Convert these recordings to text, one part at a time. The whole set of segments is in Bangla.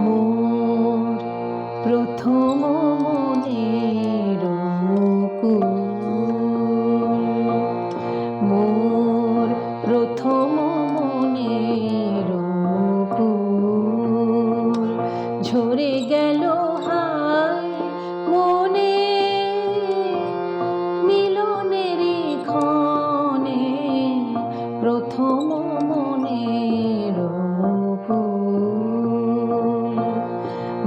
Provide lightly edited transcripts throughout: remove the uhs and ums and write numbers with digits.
মোর প্রথম মনের মুকুল, মোর প্রথম মনের মুকুল ঝরে গেল হায় মনে মিলনেরই ক্ষণে, প্রথম মনের মুকুল,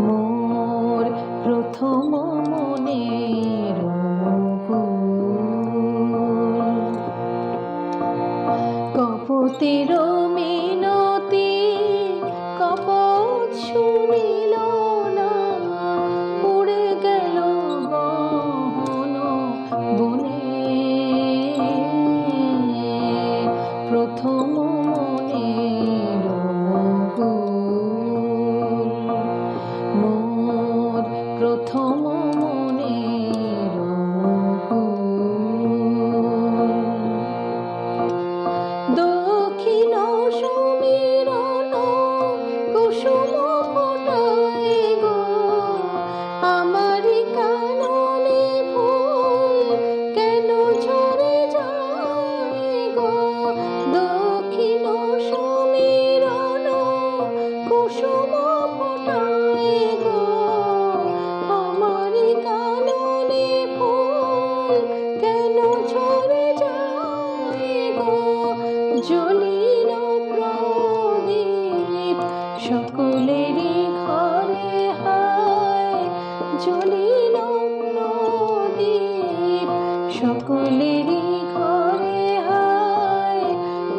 মোর প্রথম মনের মুকুল। কপতের মিনতি কপট শুনিল না, উড়ে গেল গহন বনে, প্রথম মনের মুকুল, মোর প্রথম মনের মুকুল। দক্ষিণ সমীরণ কুসুম ফোটায় গো, আমারি কাননে ফুল কেন ঝরে যায় গো। দক্ষিণ সমীরণ কুসুম ফোটায় গো, আমারি কাননে ফুল কেন ঝরে যায় গো। জ্বলিল প্রদীপ সকলেরই ঘরে হায়, জ্বলিল প্রদীপ সকলেরই ঘরে হায়,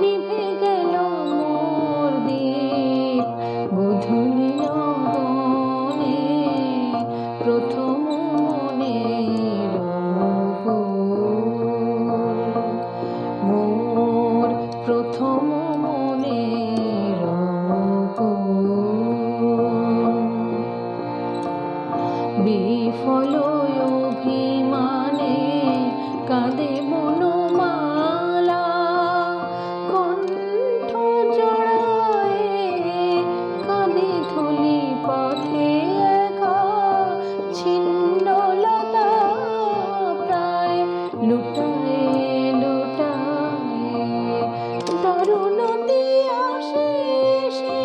নিভে গেল মোর দীপ গোধূলি লগনে, প্রথম মনের মুকুল, মোর প্রথম মনের মুকুল। বিফল অভিমানে কাঁদে বনমালা, কণ্ঠ জড়ায়ে কাঁদে ধূলি পথে একা, ছিন্ন লতা প্রায় লুটায়ে লুটায়ে তরুণতে আসে সে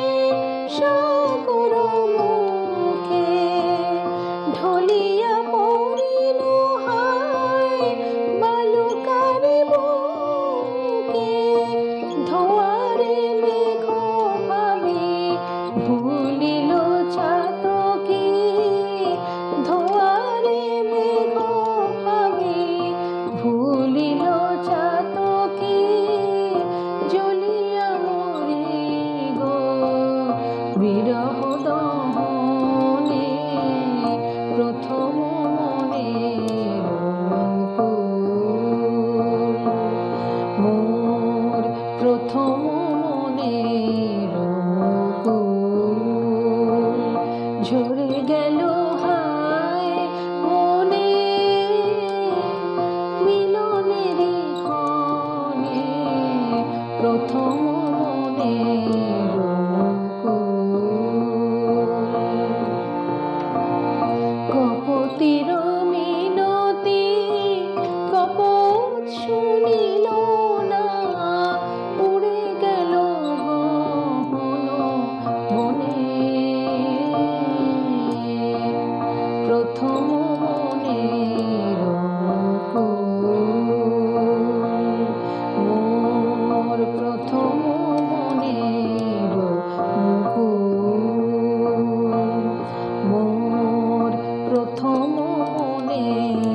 সাগর মুখে, ঢলিয়া পড়িল হায় বালুকারে বুকে। ধোয়ারে মেঘ ভাবি ভুলিল চাতকী, ধোয়ারে মেঘ ভাবি ভুলিল চাতকী, জ্বলিয়া মরি গো বিরহ দহনে, প্রথম মনের মুকুল, মোর প্রথম মনের মুকুল ঝরে গেল হায় মনে মিলনেরই ক্ষণে, প্রথম মনের মুকুল। কপতির মিনতি কপট শুনিল না, উড়ে গেল গহন বনে, প্রথম মনের মুকুল, মোর প্রথম মনের মুকুল, মোর প্রথম মনের